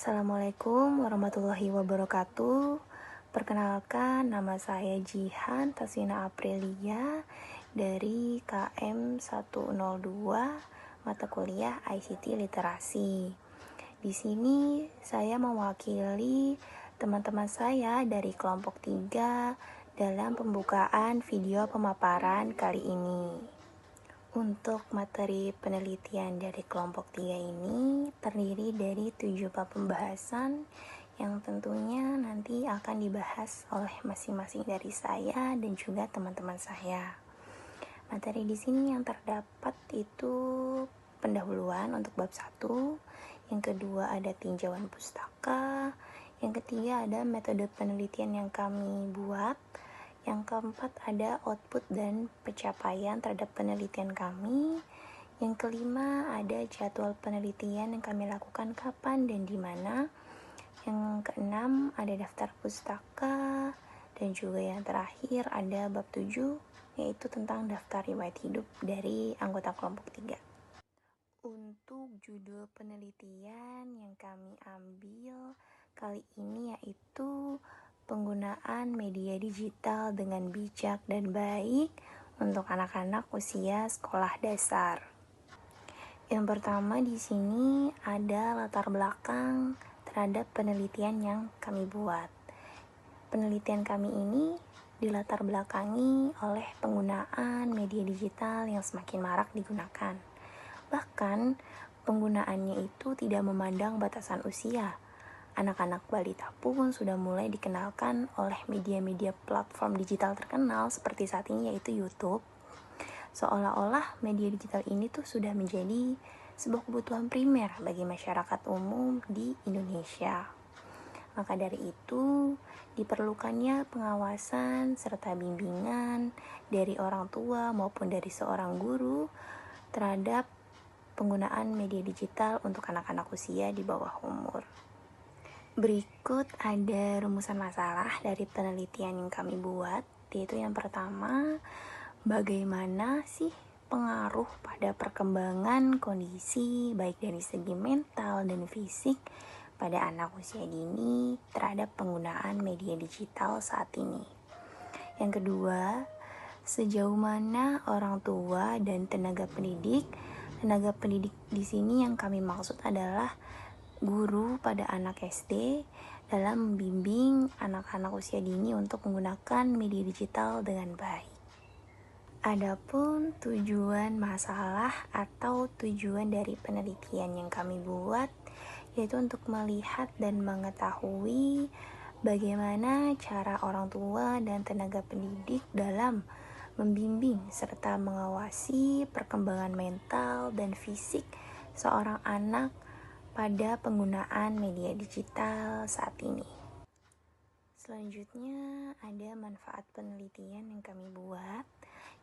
Assalamualaikum warahmatullahi wabarakatuh. Perkenalkan, nama saya Jihan Taswina Aprilia dari KM 102 mata kuliah ICT Literasi. Di sini saya mewakili teman-teman saya dari kelompok 3 dalam pembukaan video pemaparan kali ini. Untuk materi penelitian dari kelompok 3 ini terdiri dari 7 bab pembahasan yang tentunya nanti akan dibahas oleh masing-masing dari saya dan juga teman-teman saya. Materi di sini yang terdapat itu pendahuluan untuk bab 1, yang kedua ada tinjauan pustaka, yang ketiga ada metode penelitian yang kami buat, yang keempat ada output dan pencapaian terhadap penelitian kami. Yang kelima ada jadwal penelitian yang kami lakukan kapan dan di mana. Yang keenam ada daftar pustaka. Dan juga yang terakhir ada bab 7, yaitu tentang daftar riwayat hidup dari anggota kelompok 3. Untuk judul penelitian yang kami ambil kali ini yaitu penggunaan media digital dengan bijak dan baik untuk anak-anak usia sekolah dasar. Yang pertama di sini ada latar belakang terhadap penelitian yang kami buat. Penelitian kami ini dilatar belakangi oleh penggunaan media digital yang semakin marak digunakan. Bahkan penggunaannya itu tidak memandang batasan usia. Anak-anak balita pun sudah mulai dikenalkan oleh media-media platform digital terkenal seperti saat ini yaitu YouTube. Seolah-olah media digital ini tuh sudah menjadi sebuah kebutuhan primer bagi masyarakat umum di Indonesia. Maka dari itu, diperlukannya pengawasan serta bimbingan dari orang tua maupun dari seorang guru terhadap penggunaan media digital untuk anak-anak usia di bawah umur. Berikut ada rumusan masalah dari penelitian yang kami buat, yaitu yang pertama, bagaimana sih pengaruh pada perkembangan kondisi baik dari segi mental dan fisik pada anak usia dini terhadap penggunaan media digital saat ini. Yang kedua, sejauh mana orang tua dan tenaga pendidik di sini yang kami maksud adalah guru pada anak SD dalam membimbing anak-anak usia dini untuk menggunakan media digital dengan baik. Adapun tujuan masalah atau tujuan dari penelitian yang kami buat yaitu untuk melihat dan mengetahui bagaimana cara orang tua dan tenaga pendidik dalam membimbing serta mengawasi perkembangan mental dan fisik seorang anak pada penggunaan media digital saat ini. Selanjutnya ada manfaat penelitian yang kami buat.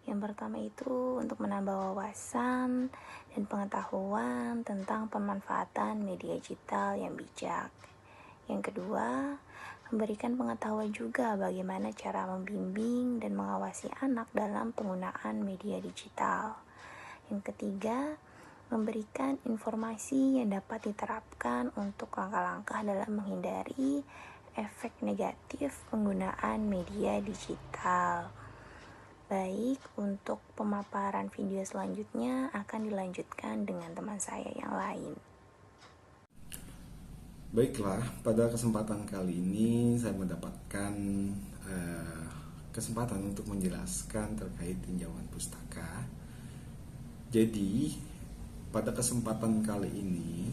Yang pertama itu untuk menambah wawasan dan pengetahuan tentang pemanfaatan media digital yang bijak. Yang kedua, memberikan pengetahuan juga bagaimana cara membimbing dan mengawasi anak dalam penggunaan media digital. Yang ketiga, memberikan informasi yang dapat diterapkan untuk langkah-langkah dalam menghindari efek negatif penggunaan media digital. Baik, untuk pemaparan video selanjutnya akan dilanjutkan dengan teman saya yang lain. Baiklah, pada kesempatan kali ini saya mendapatkan kesempatan untuk menjelaskan terkait tinjauan pustaka. Jadi, pada kesempatan kali ini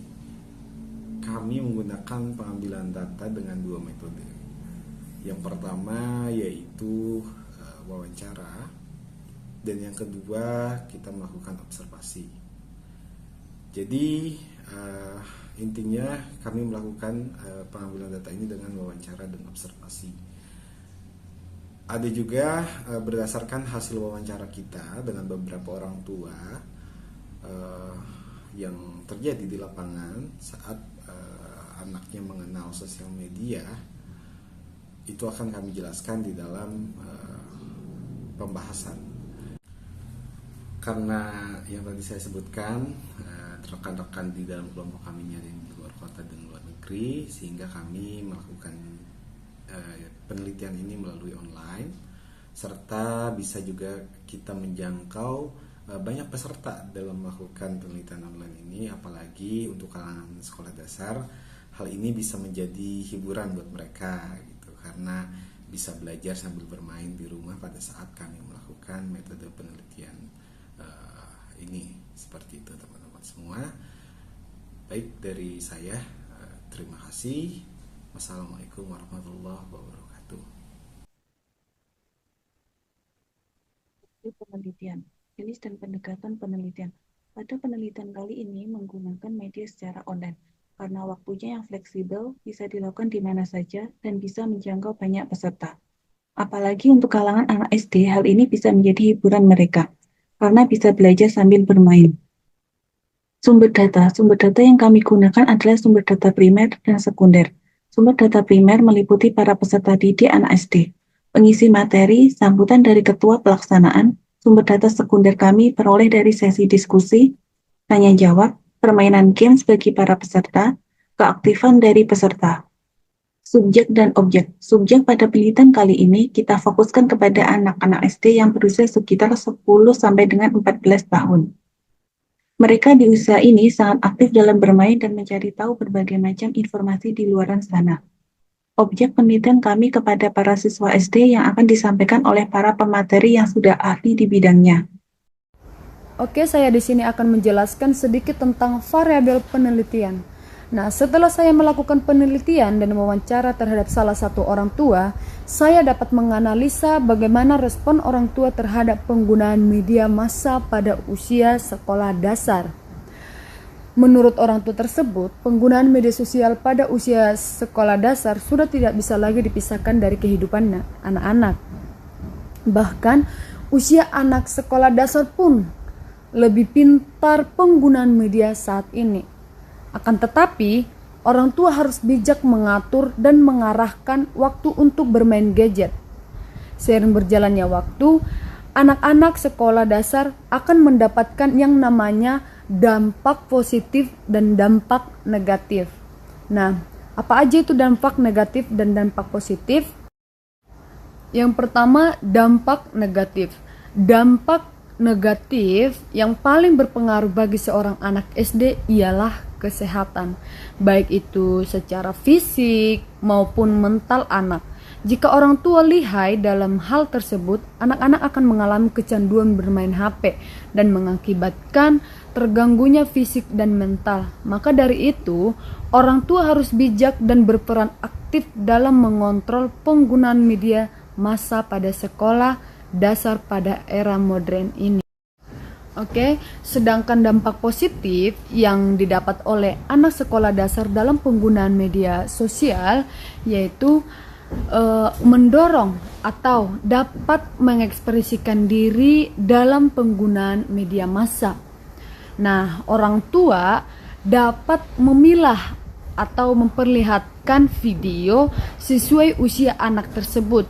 kami menggunakan pengambilan data dengan 2 metode. Yang pertama yaitu wawancara, dan yang kedua kita melakukan observasi. Jadi intinya kami melakukan pengambilan data ini dengan wawancara dan observasi. Ada juga berdasarkan hasil wawancara kita dengan beberapa orang tua yang terjadi di lapangan saat anaknya mengenal sosial media. Itu akan kami jelaskan di dalam pembahasan. Karena yang tadi saya sebutkan rekan-rekan di dalam kelompok kami ada yang di luar kota dan luar negeri, negeri, sehingga kami melakukan penelitian ini melalui online, serta bisa juga kita menjangkau banyak peserta dalam melakukan penelitian online ini, apalagi untuk kalangan sekolah dasar. Hal ini bisa menjadi hiburan buat mereka gitu, karena bisa belajar sambil bermain di rumah pada saat kami melakukan metode penelitian ini. Seperti itu teman-teman semua. Baik, dari saya terima kasih. Wassalamualaikum warahmatullahi wabarakatuh. Penelitian, jenis dan pendekatan penelitian. Pada penelitian kali ini menggunakan media secara online, karena waktunya yang fleksibel, bisa dilakukan di mana saja, dan bisa menjangkau banyak peserta. Apalagi untuk kalangan anak SD, hal ini bisa menjadi hiburan mereka, karena bisa belajar sambil bermain. Sumber data yang kami gunakan adalah sumber data primer dan sekunder. Sumber data primer meliputi para peserta didik anak SD, pengisi materi, sambutan dari ketua pelaksanaan. Sumber data sekunder kami peroleh dari sesi diskusi, tanya jawab, permainan games bagi para peserta, keaktifan dari peserta. Subjek dan objek. Subjek pada penelitian kali ini kita fokuskan kepada anak-anak SD yang berusia sekitar 10 sampai dengan 14 tahun. Mereka di usia ini sangat aktif dalam bermain dan mencari tahu berbagai macam informasi di luaran sana. Objek penelitian kami kepada para siswa SD yang akan disampaikan oleh para pemateri yang sudah ahli di bidangnya. Oke, saya di sini akan menjelaskan sedikit tentang variabel penelitian. Nah, setelah saya melakukan penelitian dan wawancara terhadap salah satu orang tua, saya dapat menganalisa bagaimana respon orang tua terhadap penggunaan media massa pada usia sekolah dasar. Menurut orang tua tersebut, penggunaan media sosial pada usia sekolah dasar sudah tidak bisa lagi dipisahkan dari kehidupan anak-anak. Bahkan, usia anak sekolah dasar pun lebih pintar penggunaan media saat ini. Akan tetapi, orang tua harus bijak mengatur dan mengarahkan waktu untuk bermain gadget. Seiring berjalannya waktu, anak-anak sekolah dasar akan mendapatkan yang namanya dampak positif dan dampak negatif. Nah, apa aja itu dampak negatif dan dampak positif? Yang pertama, dampak negatif. Dampak negatif yang paling berpengaruh bagi seorang anak SD ialah kesehatan, baik itu secara fisik maupun mental anak. Jika orang tua lihai dalam hal tersebut, anak-anak akan mengalami kecanduan bermain HP dan mengakibatkan terganggunya fisik dan mental. Maka dari itu, orang tua harus bijak dan berperan aktif dalam mengontrol penggunaan media massa pada sekolah dasar pada era modern ini. Oke, sedangkan dampak positif yang didapat oleh anak sekolah dasar dalam penggunaan media sosial yaitu mendorong atau dapat mengekspresikan diri dalam penggunaan media massa. Nah, orang tua dapat memilah atau memperlihatkan video sesuai usia anak tersebut.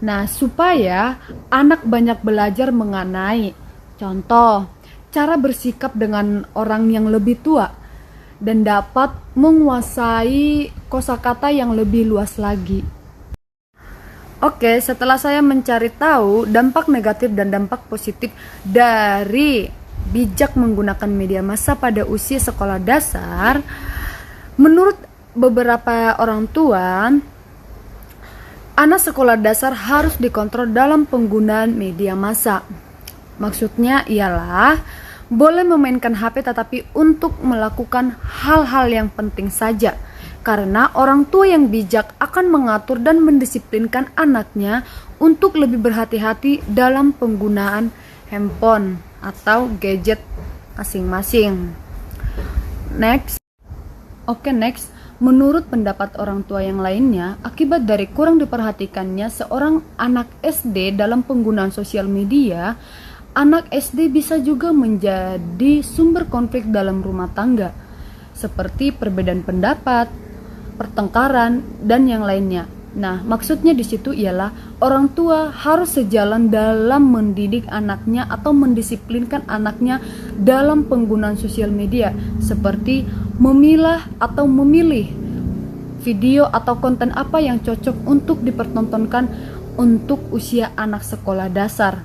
Nah, supaya anak banyak belajar mengenai contoh, cara bersikap dengan orang yang lebih tua dan dapat menguasai kosakata yang lebih luas lagi. Oke, setelah saya mencari tahu dampak negatif dan dampak positif dari bijak menggunakan media massa pada usia sekolah dasar, menurut beberapa orang tua, anak sekolah dasar harus dikontrol dalam penggunaan media massa. Maksudnya ialah boleh memainkan HP tetapi untuk melakukan hal-hal yang penting saja. Karena orang tua yang bijak akan mengatur dan mendisiplinkan anaknya untuk lebih berhati-hati dalam penggunaan handphone atau gadget masing-masing. Next. Menurut pendapat orang tua yang lainnya, akibat dari kurang diperhatikannya seorang anak SD dalam penggunaan sosial media, anak SD bisa juga menjadi sumber konflik dalam rumah tangga, seperti perbedaan pendapat, pertengkaran, dan yang lainnya. Nah, maksudnya di situ ialah orang tua harus sejalan dalam mendidik anaknya atau mendisiplinkan anaknya dalam penggunaan sosial media, seperti memilah atau memilih video atau konten apa yang cocok untuk dipertontonkan untuk usia anak sekolah dasar.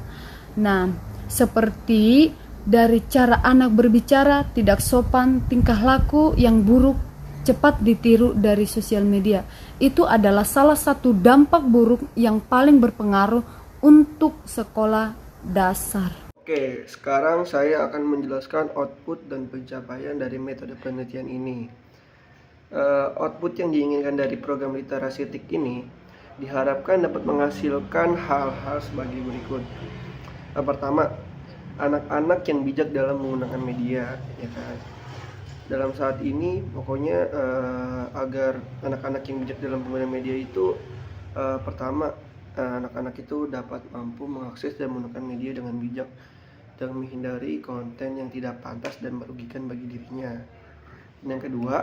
Nah, seperti dari cara anak berbicara tidak sopan, tingkah laku yang buruk cepat ditiru dari sosial media. Itu adalah salah satu dampak buruk yang paling berpengaruh untuk sekolah dasar. Oke, sekarang saya akan menjelaskan output dan pencapaian dari metode penelitian ini. Output yang diinginkan dari program literasi TIK ini diharapkan dapat menghasilkan hal-hal sebagai berikut. Pertama, anak-anak yang bijak dalam menggunakan media, ya kan. Dalam saat ini, pokoknya agar anak-anak yang bijak dalam penggunaan media itu, pertama, anak-anak itu dapat mampu mengakses dan menggunakan media dengan bijak dan menghindari konten yang tidak pantas dan merugikan bagi dirinya. Dan yang kedua,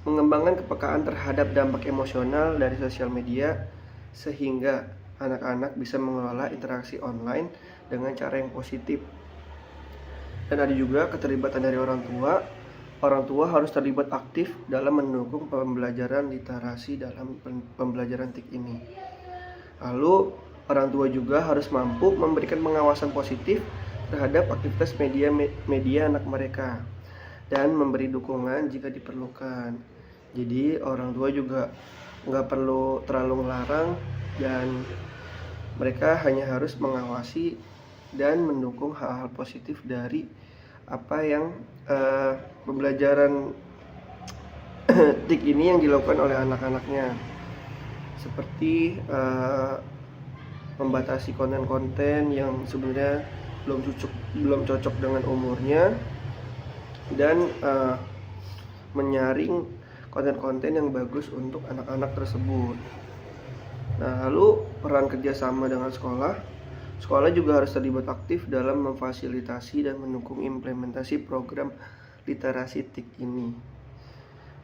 mengembangkan kepekaan terhadap dampak emosional dari sosial media sehingga anak-anak bisa mengelola interaksi online dengan cara yang positif. Dan ada juga keterlibatan dari orang tua. Orang tua harus terlibat aktif dalam mendukung pembelajaran literasi dalam pembelajaran TIK ini. Lalu orang tua juga harus mampu memberikan pengawasan positif terhadap aktivitas media anak mereka dan memberi dukungan jika diperlukan. Jadi orang tua juga nggak perlu terlalu melarang dan mereka hanya harus mengawasi dan mendukung hal-hal positif dari apa yang pembelajaran TIK ini yang dilakukan oleh anak-anaknya, seperti membatasi konten-konten yang sebenarnya belum cocok dengan umurnya dan menyaring konten-konten yang bagus untuk anak-anak tersebut. Nah, lalu peran kerjasama dengan sekolah juga harus terlibat aktif dalam memfasilitasi dan mendukung implementasi program literasi TIK ini.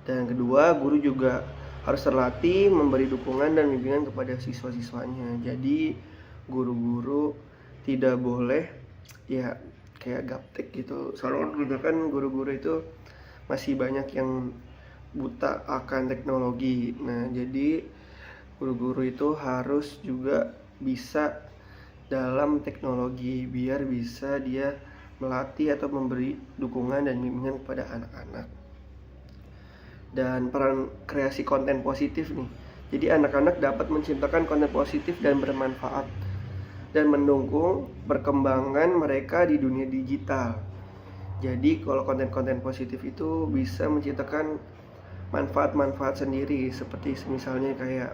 Dan yang kedua, guru juga harus terlatih memberi dukungan dan bimbingan kepada siswa-siswanya. Jadi guru-guru tidak boleh ya kayak gaptek gitu. Soalnya kan guru-guru itu masih banyak yang buta akan teknologi. Nah, jadi guru-guru itu harus juga bisa dalam teknologi biar bisa dia melatih atau memberi dukungan dan bimbingan kepada anak-anak. Dan peran kreasi konten positif nih. Jadi anak-anak dapat menciptakan konten positif dan bermanfaat dan mendukung perkembangan mereka di dunia digital. Jadi kalau konten-konten positif itu bisa menciptakan manfaat-manfaat sendiri, seperti misalnya kayak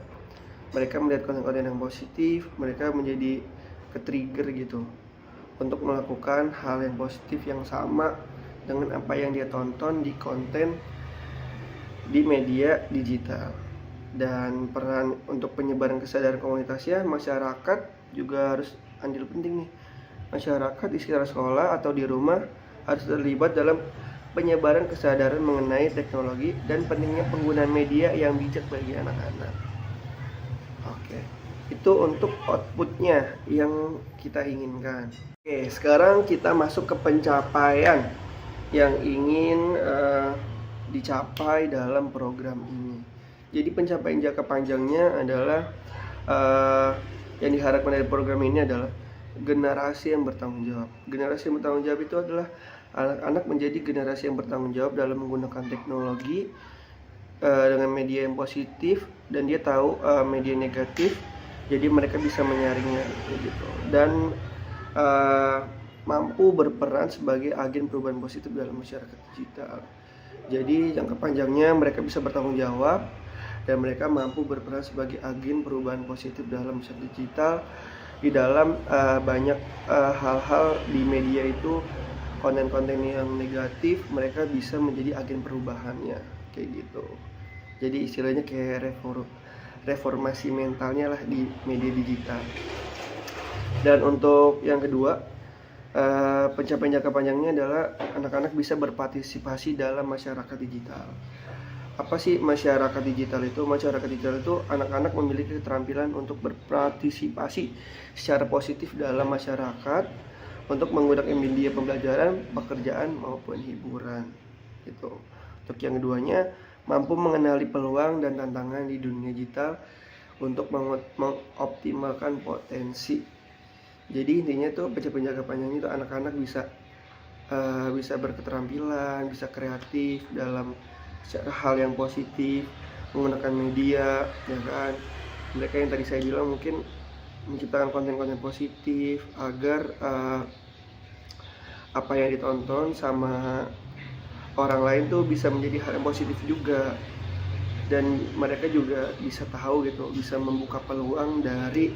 mereka melihat konten-konten yang positif, mereka menjadi ke-trigger gitu untuk melakukan hal yang positif yang sama dengan apa yang dia tonton di konten di media digital. Dan peran untuk penyebaran kesadaran komunitasnya, masyarakat juga harus andil penting nih. Masyarakat di sekitar sekolah atau di rumah harus terlibat dalam penyebaran kesadaran mengenai teknologi dan pentingnya penggunaan media yang bijak bagi anak-anak. Oke, itu untuk outputnya yang kita inginkan. Oke, sekarang kita masuk ke pencapaian yang ingin dicapai dalam program ini. Jadi pencapaian jangka panjangnya adalah yang diharapkan dari program ini adalah generasi yang bertanggung jawab. Generasi yang bertanggung jawab itu adalah anak-anak menjadi generasi yang bertanggung jawab dalam menggunakan teknologi dengan media yang positif, dan dia tahu media negatif, jadi mereka bisa menyaringnya gitu. Dan mampu berperan sebagai agen perubahan positif dalam masyarakat digital. Jadi jangka panjangnya mereka bisa bertanggung jawab dan mereka mampu berperan sebagai agen perubahan positif dalam masyarakat digital. Di dalam banyak hal-hal di media itu, konten-konten yang negatif, mereka bisa menjadi agen perubahannya, kayak gitu. Jadi istilahnya kayak reformasi mentalnya lah di media digital. Dan untuk yang kedua, pencapaian jangka panjangnya adalah anak-anak bisa berpartisipasi dalam masyarakat digital. Apa sih masyarakat digital itu? Masyarakat digital itu anak-anak memiliki keterampilan untuk berpartisipasi secara positif dalam masyarakat untuk menggunakan media pembelajaran, pekerjaan maupun hiburan gitu. Untuk yang keduanya, mampu mengenali peluang dan tantangan di dunia digital untuk mengoptimalkan potensi. Jadi intinya tuh PCP jangka panjang itu anak-anak bisa berketerampilan, bisa kreatif dalam hal yang positif, menggunakan media, ya kan. Mereka yang tadi saya bilang mungkin menciptakan konten-konten positif agar apa yang ditonton sama orang lain tuh bisa menjadi hal yang positif juga, dan mereka juga bisa tahu gitu, bisa membuka peluang dari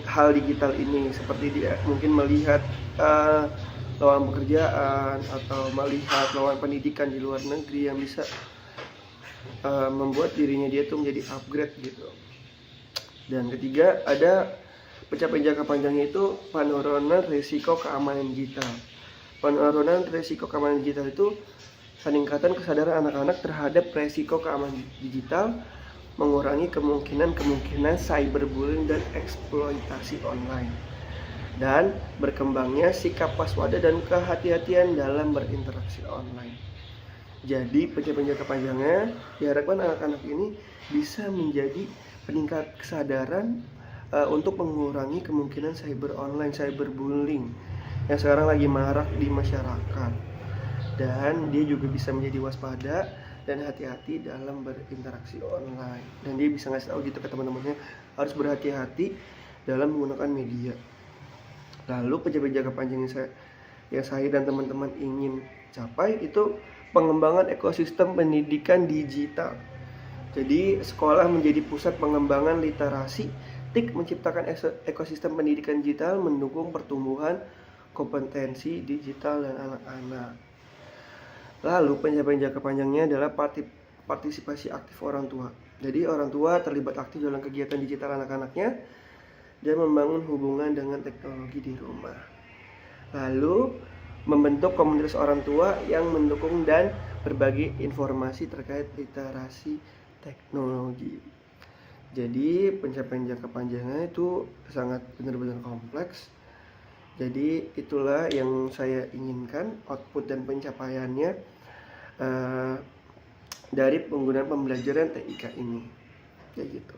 hal digital ini, seperti dia mungkin melihat lowongan pekerjaan atau melihat lowongan pendidikan di luar negeri yang bisa membuat dirinya dia tuh menjadi upgrade gitu. Dan ketiga, ada pencapaian jangka panjangnya itu penurunan risiko keamanan digital. Penurunan risiko keamanan digital itu peningkatan kesadaran anak-anak terhadap risiko keamanan digital, mengurangi kemungkinan cyberbullying dan eksploitasi online, dan berkembangnya sikap waspada dan kehati-hatian dalam berinteraksi online. Jadi pencapaian jangka panjangnya diharapkan anak-anak ini bisa menjadi peningkat kesadaran untuk mengurangi kemungkinan cyberbullying yang sekarang lagi marak di masyarakat. Dan dia juga bisa menjadi waspada dan hati-hati dalam berinteraksi online. Dan dia bisa ngasih tahu gitu ke teman-temannya harus berhati-hati dalam menggunakan media. Lalu pencapaian jangka panjang yang saya dan teman-teman ingin capai itu pengembangan ekosistem pendidikan digital. Jadi sekolah menjadi pusat pengembangan literasi, menciptakan ekosistem pendidikan digital, mendukung pertumbuhan kompetensi digital dan anak-anak. Lalu pencapaian jangka panjangnya adalah partisipasi aktif orang tua. Jadi orang tua terlibat aktif dalam kegiatan digital anak-anaknya dan membangun hubungan dengan teknologi di rumah. Lalu membentuk komunitas orang tua yang mendukung dan berbagi informasi terkait literasi teknologi. Jadi pencapaian jangka panjangnya itu sangat benar-benar kompleks. Jadi itulah yang saya inginkan, output dan pencapaiannya dari penggunaan pembelajaran TIK ini, kayak gitu.